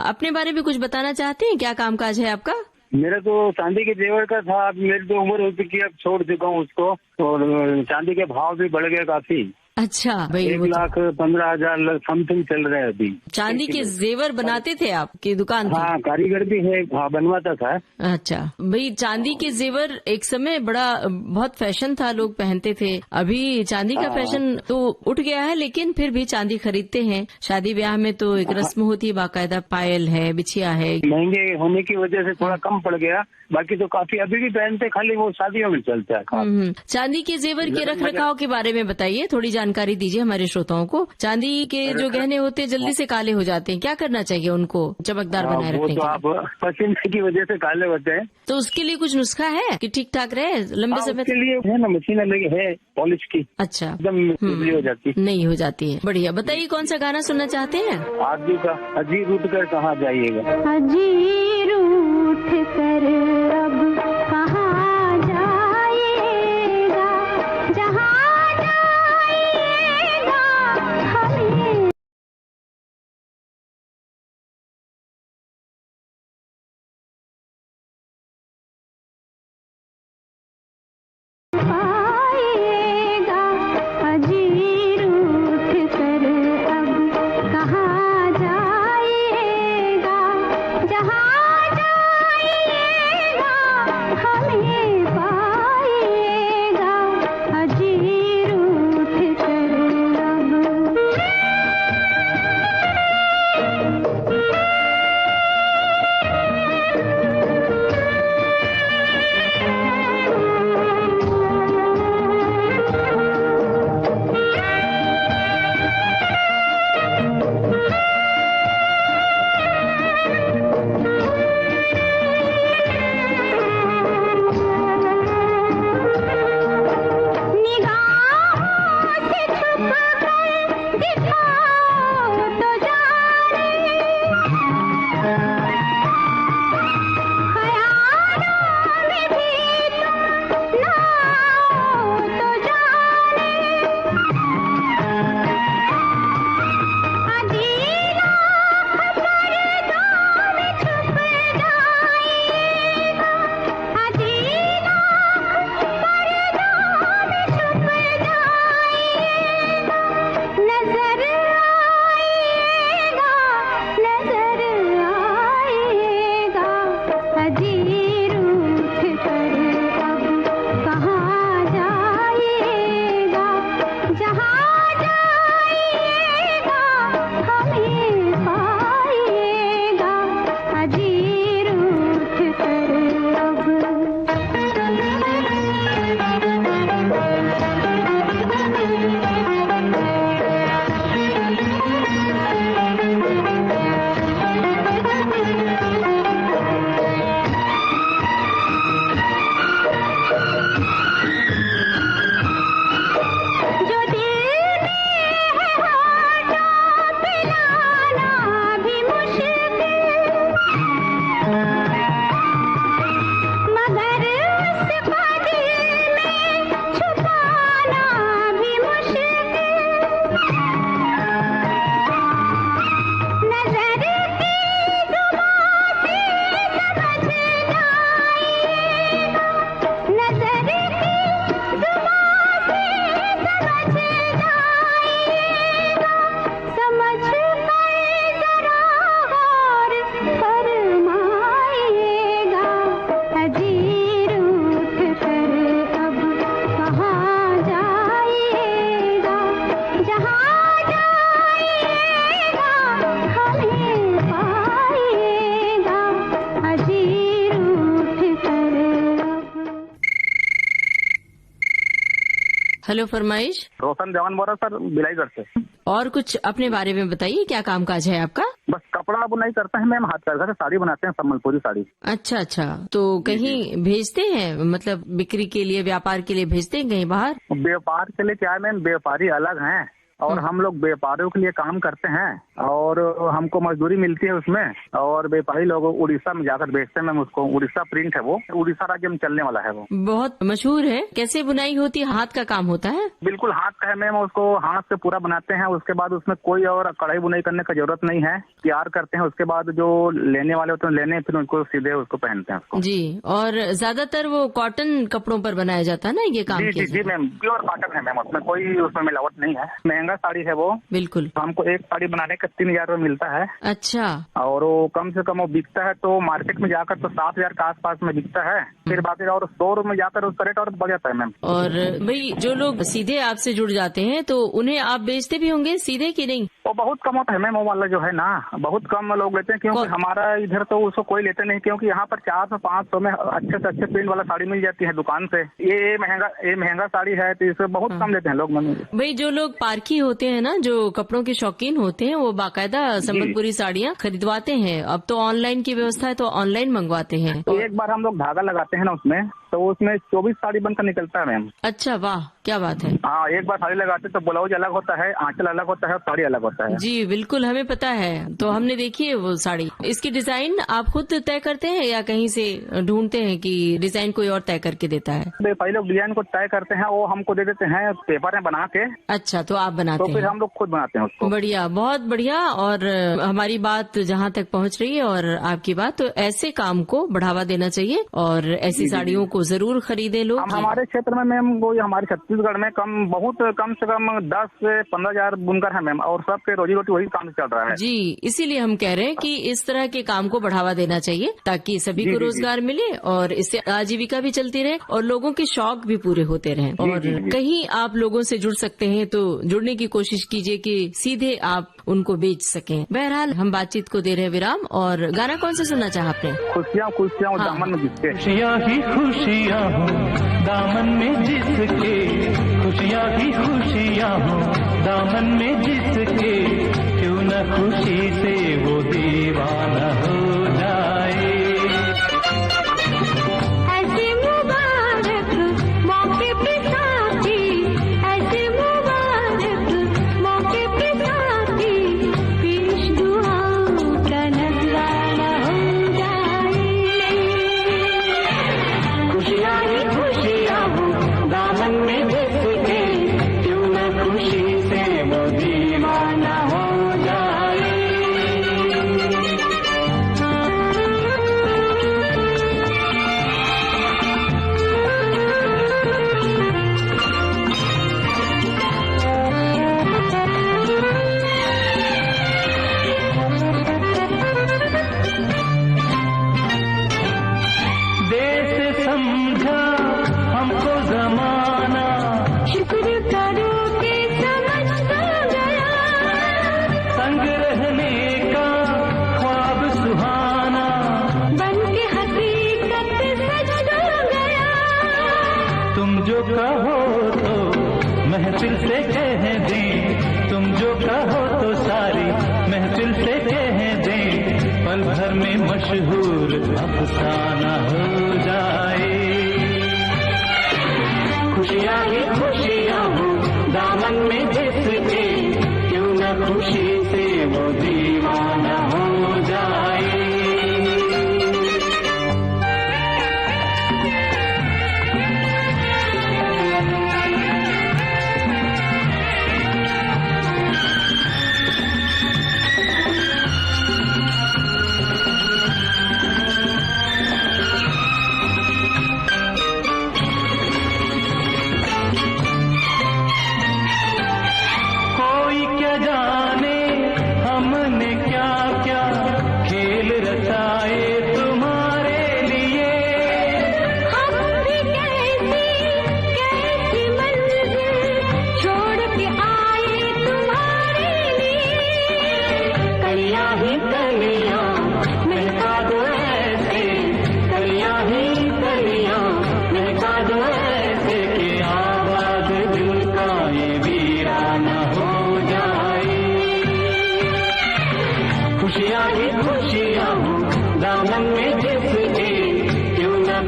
Speaker 3: अपने बारे में कुछ बताना चाहते हैं? क्या कामकाज है आपका?
Speaker 10: मेरा तो चांदी के जेवर का था, अब मेरी तो उम्र हो चुकी है, अब छोड़ चुका हूँ उसको, और चांदी के भाव भी बढ़ गए काफी।
Speaker 3: अच्छा भाई,
Speaker 10: 1,15,000 समथिंग चल रहा है अभी।
Speaker 3: चांदी के जेवर बनाते थे आपकी दुकान थी?
Speaker 10: हाँ, कारीगर भी है, हाँ बनवाता था।
Speaker 3: अच्छा भाई, चांदी के जेवर एक समय बड़ा बहुत फैशन था, लोग पहनते थे। अभी चांदी का फैशन तो उठ गया है, लेकिन फिर भी चांदी खरीदते हैं। शादी ब्याह में तो एक रस्म होती है, बाकायदा पायल है, बिछिया है।
Speaker 10: महंगे होने की वजह से थोड़ा कम पड़ गया, बाकी तो काफी अभी भी पहनते, खाली वो शादियों में चलता है।
Speaker 3: चांदी के जेवर के रख रखाव के बारे में बताइए, थोड़ी जानकारी दीजिए हमारे श्रोताओं को। चांदी के जो गहने होते हैं जल्दी से काले हो जाते हैं, क्या करना चाहिए उनको चमकदार बनाए रखने के लिए?
Speaker 10: आप पसीने की वजह से काले होते हैं,
Speaker 3: तो उसके लिए कुछ नुस्खा है कि ठीक ठाक रहे लंबे समय
Speaker 10: के लिए? है ना, मशीन लगी है पॉलिश की।
Speaker 3: अच्छा,
Speaker 10: एकदम हो जाती
Speaker 3: नहीं हो जाती है। बढ़िया, बताइए कौन सा गाना सुनना चाहते हैं?
Speaker 10: आदमी का अजीब उठ कर कहाँ जाइएगा।
Speaker 6: अजीर उठ कर अब कहाँ जाएगा, जहाँ जाएगा हमें
Speaker 3: हेलो फरमाइश।
Speaker 10: रोशन देवान बोल रहा सर, बिलाईगढ़ से।
Speaker 3: और कुछ अपने बारे में बताइए, क्या कामकाज है आपका?
Speaker 10: बस कपड़ा बुनाई करते हैं मैम, हाथ का साड़ी बनाते हैं, संबलपुरी साड़ी।
Speaker 3: अच्छा, तो कहीं भेजते हैं, मतलब बिक्री के लिए, व्यापार के लिए भेजते हैं कहीं बाहर?
Speaker 10: व्यापार के लिए क्या है मैम, व्यापारी अलग हैं और हम लोग व्यापारियों के लिए काम करते हैं और हमको मजदूरी मिलती है उसमें, और व्यापारी लोग उड़ीसा में जाकर बेचते हैं मैम उसको। उड़ीसा प्रिंट है वो, उड़ीसा राज्य में चलने वाला है वो।
Speaker 3: बहुत मशहूर है। कैसे बुनाई होती है? हाथ का काम होता है?
Speaker 10: बिल्कुल हाथ का है मैम, उसको हाथ से पूरा बनाते हैं। उसके बाद उसमें कोई और कढ़ाई बुनाई करने का जरूरत नहीं है, तैयार करते हैं। उसके बाद जो लेने वाले होते हैं लेने, फिर उनको सीधे उसको पहनते हैं उसको।
Speaker 3: जी, और ज्यादातर वो कॉटन कपड़ों पर बनाया जाता है ना ये काम?
Speaker 10: जी मैम, प्योर कॉटन है मैम, उसमें कोई उसमें मिलावट नहीं है। महंगा साड़ी है वो।
Speaker 3: बिल्कुल।
Speaker 10: हमको एक साड़ी बनाने का 3,000 रूपये मिलता है।
Speaker 3: अच्छा।
Speaker 10: और वो कम से कम वो बिकता है तो मार्केट में जाकर तो 7,000 के आसपास में बिकता है। फिर बाकी और शोरूम में जाकर उसका रेट और बढ़ जाता है मैम।
Speaker 3: और भाई जो लोग सीधे आपसे जुड़ जाते हैं तो उन्हें आप बेचते भी होंगे सीधे कि नहीं?
Speaker 10: वो बहुत कम होता है मैम, वो वाला जो है ना, बहुत कम लोग लेते हैं, क्योंकि हमारा इधर तो उसको कोई लेते नहीं, क्योंकि यहाँ पर 400-500 में अच्छे से अच्छे प्रिंट वाला साड़ी मिल जाती है दुकान से। ये महंगा साड़ी है तो इसे बहुत कम लेते हैं लोग मैम।
Speaker 3: भाई जो लोग पारखी होते हैं ना, जो कपड़ों के शौकीन होते हैं, वो बाकायदा संबलपुरी साड़ियाँ खरीदवाते हैं। अब तो ऑनलाइन की व्यवस्था है तो ऑनलाइन मंगवाते हैं।
Speaker 10: एक बार हम लोग धागा लगाते हैं ना उसमें, तो उसमें 24 साड़ी बनकर निकलता है मैम।
Speaker 3: अच्छा, वाह, क्या बात है।
Speaker 10: हाँ, एक बार साड़ी लगाते तो ब्लाउज अलग होता है, आंचल अलग होता है, साड़ी अलग होता है।
Speaker 3: जी बिल्कुल, हमें पता है, तो हमने देखी है वो साड़ी। इसकी डिजाइन आप खुद तय करते हैं या कहीं से ढूंढते हैं कि डिजाइन कोई और तय करके देता है?
Speaker 10: पहले लोग डिजाइन को तय करते हैं, वो हमको दे देते हैं पेपर में बना के।
Speaker 3: अच्छा, तो आप बनाते हैं?
Speaker 10: तो फिर हम लोग खुद बनाते हैं उसको।
Speaker 3: बढ़िया, बहुत बढ़िया। और हमारी बात जहाँ तक पहुँच रही है और आपकी बात, तो ऐसे काम को बढ़ावा देना चाहिए और ऐसी साड़ियों को जरूर खरीदे लोग।
Speaker 10: हमारे क्षेत्र में मैम, वो हमारे छत्तीसगढ़ में कम से कम 10 से 15,000 बुनकर है मैम, और सबके रोजी रोटी वही काम चल रहा है।
Speaker 3: जी, इसीलिए हम कह रहे हैं कि इस तरह के काम को बढ़ावा देना चाहिए ताकि सभी को रोजगार मिले और इससे आजीविका भी चलती रहे और लोगों के शौक भी पूरे होते रहें। और कहीं आप लोगों से जुड़ सकते हैं तो जुड़ने की कोशिश कीजिए कि सीधे आप उनको बेच सकें। बहरहाल हम बातचीत को दे रहे हैं विराम, और गाना कौन सा सुनना चाह आपने?
Speaker 10: खुशियाँ दामन में जिसके।
Speaker 5: खुशियाँ ही खुशियाँ हो दामन में जिसके, खुशियाँ ही खुशियाँ हो दामन में जिसके, क्यों न खुशी से वो दीवाना हो जाए।
Speaker 6: ऐसे मुबारक मौके पे साथी, ऐसे मुबारक मौके पे साथी, पेश दुआओं का नजराना हो जाए।
Speaker 5: खुशियाँ ही खुशियाँ हो दामन में जिसके, क्यों न खुशी से वो दीवाना हो जाए। देश समझा हमको जमाना,
Speaker 6: शुक्र करो कि समझ तो गया,
Speaker 5: संग रहने का ख्वाब सुहाना,
Speaker 6: बन के हकीकत सच तो गया।
Speaker 5: तुम जो कहो तो महफिल से कह दें, तुम जो कहो तो सारी महफिल से कह दें, पल भर में मशहूर अफसाना हो जाए। खुशियाँ ही खुशियाँ हो दामन में जिसके, क्यों न खुशी से वो दीवाना हो जाए।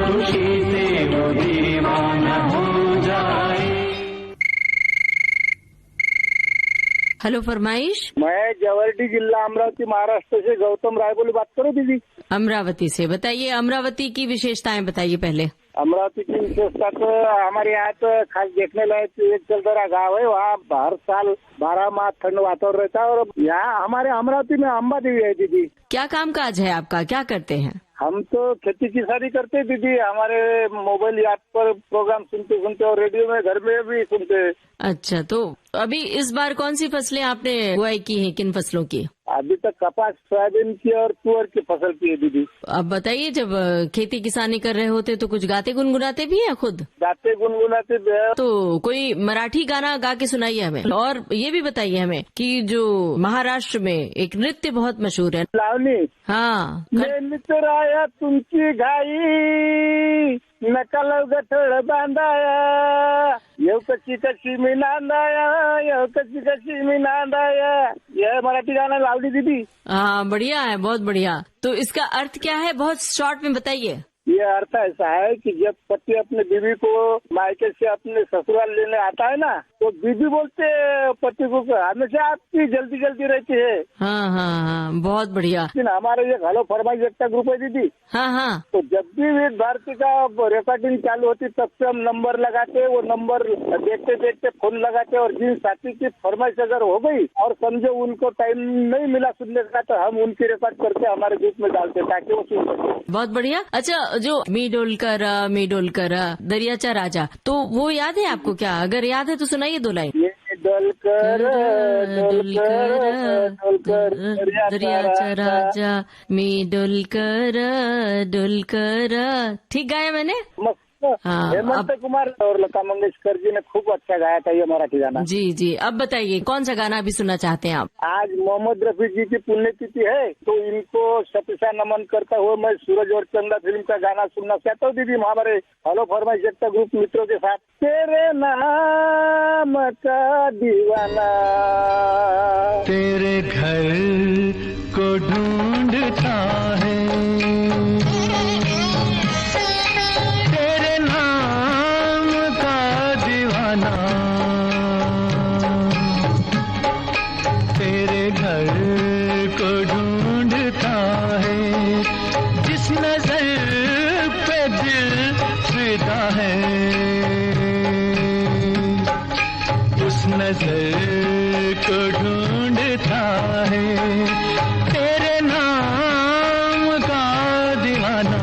Speaker 5: खुशी से वो दीवाना हो जाए।
Speaker 3: हेलो फरमाइश।
Speaker 10: मैं जवर्डी जिला अमरावती महाराष्ट्र से गौतम रायबोली बात करूं दीदी।
Speaker 3: अमरावती से बताइए, अमरावती की विशेषताएं बताइए पहले।
Speaker 10: अमरावती की विशेषता तो हमारे यहाँ तो खास देखने लायक एक चलदरा गाँव है। वहाँ हर साल 12 माह ठंड वातावरण रहता है। और यहाँ हमारे अमरावती में अम्बा देवी है दीदी।
Speaker 3: क्या कामकाज है आपका, क्या करते हैं?
Speaker 10: हम तो खेती किसानी करते हैं दीदी। हमारे मोबाइल ऐप पर प्रोग्राम सुनते सुनते और रेडियो में घर में भी सुनते हैं।
Speaker 3: अच्छा, तो अभी इस बार कौन सी फसलें आपने बुआई की हैं, किन फसलों की?
Speaker 10: अभी तक कपास, सोयाबीन की और तुअर की फसल की है दीदी।
Speaker 3: अब बताइए, जब खेती किसानी कर रहे होते तो कुछ गाते गुनगुनाते भी हैं खुद?
Speaker 10: गाते गुनगुनाते भी है।
Speaker 3: तो कोई मराठी गाना गा के सुनाइए हमें। और ये भी बताइए हमें कि जो महाराष्ट्र में एक नृत्य बहुत मशहूर है,
Speaker 10: लावणी।
Speaker 3: हाँ,
Speaker 10: मैं मित्राया तुमची घाई, नका गठळ बांधाया, येऊ कशी कशी मी नांदाया, येऊ कशी कशी मी नांदाया। यह मराठी गाना लावली दीदी।
Speaker 3: हाँ, बढ़िया है, बहुत बढ़िया। तो इसका अर्थ क्या है, बहुत शॉर्ट में बताइए।
Speaker 10: ये अर्थ ऐसा है कि जब पति अपने बीवी को मायके से अपने ससुराल लेने आता है ना, तो बीवी बोलते पति को हमेशा आपकी जल्दी जल्दी रहती है।
Speaker 3: हाँ हाँ हाँ, बहुत बढ़िया।
Speaker 10: लेकिन हमारे ये हेलो फरमाइश एकता ग्रुप है दीदी।
Speaker 3: हाँ हाँ,
Speaker 10: तो जब भी विविध भारती का रिकॉर्डिंग चालू होती तब से हम नंबर लगाते, वो नंबर देखते देखते फोन लगाते, और जिन साथी की फरमाइश अगर हो गई और समझो उनको टाइम नहीं मिला सुनने का, तो हम उनकी रिकॉर्ड करके हमारे ग्रुप में डालते ताकि वो सुन सके।
Speaker 3: बहुत बढ़िया। अच्छा, जो मी डोलकर दरियाचा राजा, तो वो याद है आपको क्या? अगर याद है तो सुनाइए 2 लाइन।
Speaker 10: ये डोलकर
Speaker 3: दरियाचा राजा, मी डोलकर। ठीक गाया मैंने? हाँ,
Speaker 10: हेमंत कुमार और लता मंगेशकर जी ने खूब अच्छा गाया था ये मराठी गाना।
Speaker 3: जी जी, अब बताइए कौन सा गाना अभी सुनना चाहते हैं आप?
Speaker 10: आज मोहम्मद रफी जी की पुण्यतिथि है, तो इनको शतशः नमन करता हुआ मैं सूरज और चंदा फिल्म का गाना सुनना चाहता हूँ दीदी, हमारे हेलो फरमाइश एकता ग्रुप मित्रों के साथ। तेरे नाम का दीवाना,
Speaker 5: तेरे घर को ढूंढता है, तेरे घर को ढूंढता है, जिस नजर पे दिल फिदा है, उस नजर को ढूंढता है, तेरे नाम का दीवाना,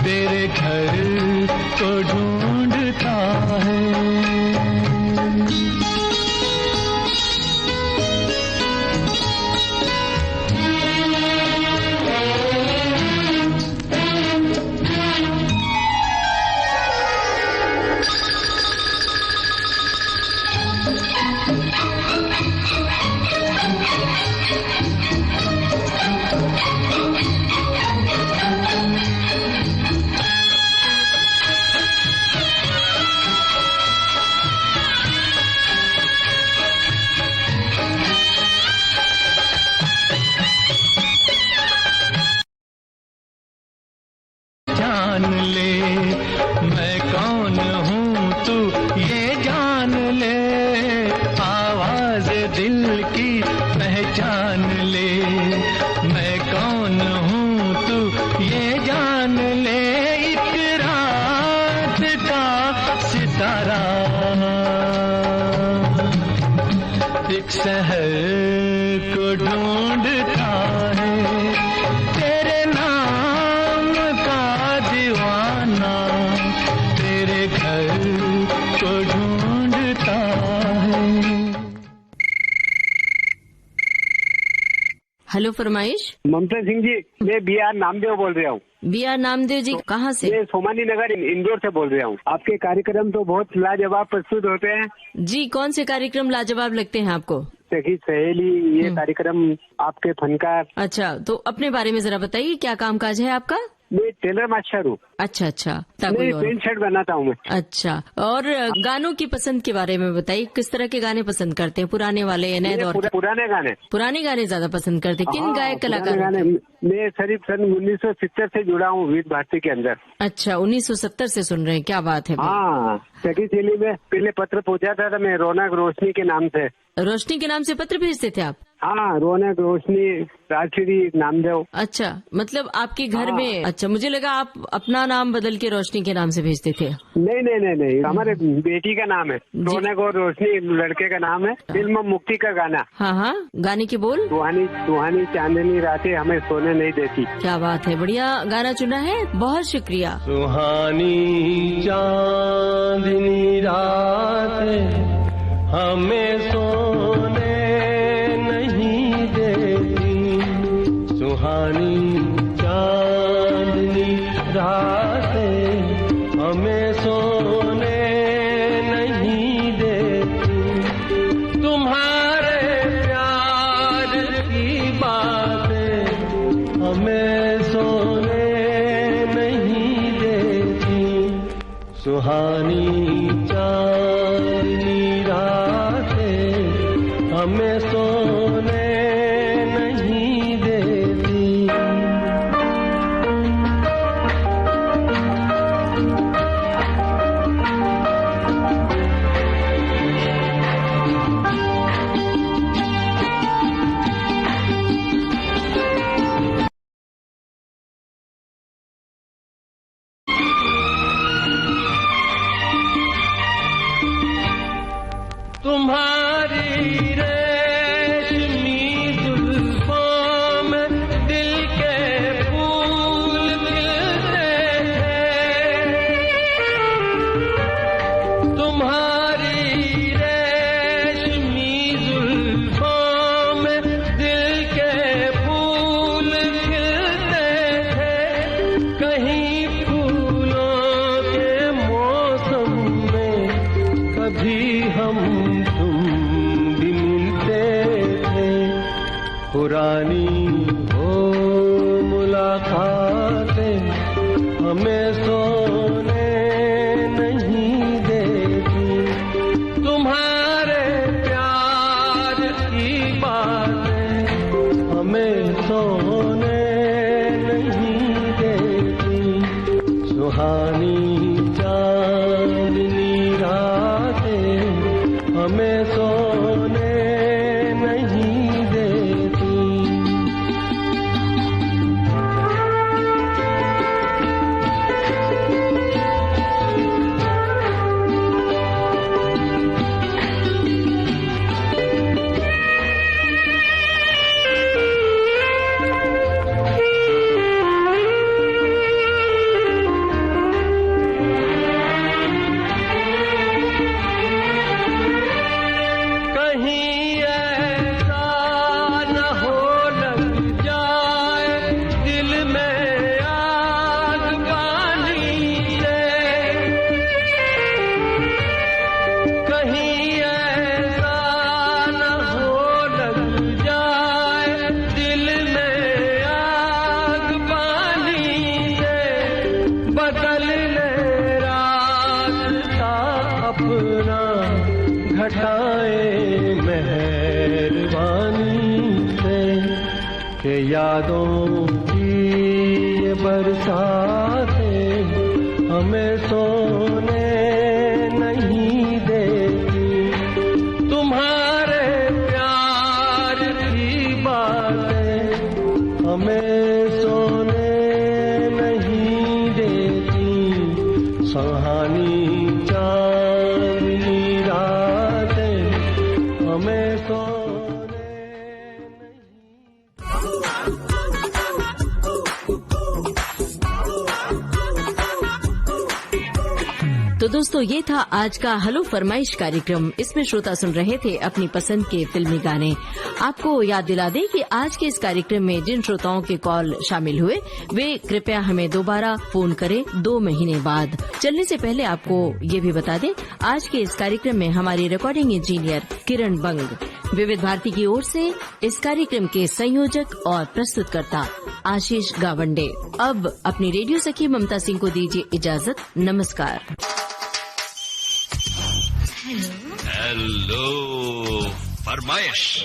Speaker 5: तेरे घर को ढूंढता है। जान ले मैं कौन हूँ तू ये जान ले, आवाज दिल की पहचान ले, मैं कौन हूँ तू ये जान ले, एक रात का सितारा, एक शहर को ढूंढता है, तेरे नाम का दीवाना, तेरे घर को ढूंढता है।
Speaker 3: हेलो फरमाइश।
Speaker 11: ममता सिंह जी, मैं BR नामदेव बोल रहा हूँ।
Speaker 3: BR नामदेव जी कहाँ से?
Speaker 11: मैं सोमानी नगर इंदौर से बोल रहा हूँ। आपके कार्यक्रम तो बहुत लाजवाब प्रस्तुत होते हैं
Speaker 3: जी। कौन से कार्यक्रम लाजवाब लगते हैं आपको?
Speaker 11: सखी सहेली, ये कार्यक्रम आपके फनकार।
Speaker 3: अच्छा, तो अपने बारे में जरा बताइए, क्या कामकाज है आपका?
Speaker 11: मैं टेलर मास्टर हूँ।
Speaker 3: अच्छा अच्छा, कोई और?
Speaker 11: पेंट शर्ट बनाता हूँ मैं। अच्छा,
Speaker 3: और गानों की पसंद के बारे में बताइए, किस तरह के गाने पसंद करते हैं, पुराने वाले या नए दौर?
Speaker 11: पुराने गाने।
Speaker 3: पुराने गाने ज्यादा पसंद करते हैं। किन गायक कलाकार?
Speaker 11: मैं करीब सन 1970 से जुड़ा हूँ विविध भारती के अंदर।
Speaker 3: अच्छा, 1970 से सुन रहे हैं, क्या बात है।
Speaker 11: हाँ, सखी दिल्ली में पहले पत्र पहुंचा था मैं रौनक रोशनी के नाम से।
Speaker 3: रोशनी के नाम से पत्र भेजते थे आप?
Speaker 11: हाँ, रौनक रोशनी राजश्री नामदेव।
Speaker 3: अच्छा, मतलब आपके घर में। अच्छा, मुझे लगा आप अपना नाम बदल के रोशनी के नाम से भेजते थे।
Speaker 11: नहीं नहीं नहीं नहीं, हमारे बेटी का नाम है रौनक और रोशनी, लड़के का नाम है। फिल्म मुक्ति का गाना।
Speaker 3: हाँ हाँ, गाने की बोल?
Speaker 11: सुहानी सुहानी चांदनी रातें हमें सोने नहीं देती।
Speaker 3: क्या बात है, बढ़िया गाना चुना है, बहुत शुक्रिया।
Speaker 5: सुहानी चांदनी रातें हमें सोने नहीं देती, सुहानी चांदनी रातें हमें सोने नहीं देती, तुम्हारे प्यार की बातें हमें सोने नहीं देती, सुहानी चांदनी रातें हमें सोने नहीं देती। तुम्हारी रेशमी जुल्फों में दिल के फूल खिलते थे, तुम्हारी रेशमी जुल्फों में दिल के फूल खिलते थे, कहीं फूलों के मौसम में कभी हम पुरानी हो मुलाकातें हमें सोने नहीं देती, तुम्हारे प्यार की बातें हमें सोने नहीं देती, सुहानी चांदनी रातें हमें सोने नहीं देती। घटाए मेहरबानी से के यादों की ये बरसातें हमें सोने नहीं देती, तुम्हारे प्यार की बातें हमें सोने नहीं देती, सुहानी चांदनी रातें हमें सोने
Speaker 3: तो दोस्तों, ये था आज का हेलो फरमाइश कार्यक्रम। इसमें श्रोता सुन रहे थे अपनी पसंद के फिल्मी गाने। आपको याद दिला दें कि आज के इस कार्यक्रम में जिन श्रोताओं के कॉल शामिल हुए वे कृपया हमें दोबारा फोन करें 2 महीने बाद। चलने से पहले आपको ये भी बता दें, आज के इस कार्यक्रम में हमारी रिकॉर्डिंग इंजीनियर किरण बंग, विविध भारती की ओर से इस कार्यक्रम के संयोजक और प्रस्तुतकर्ता आशीष गावंडे। अब अपनी रेडियो सखी ममता सिंह को दीजिए इजाजत। नमस्कार।
Speaker 2: हेलो फरमाइश।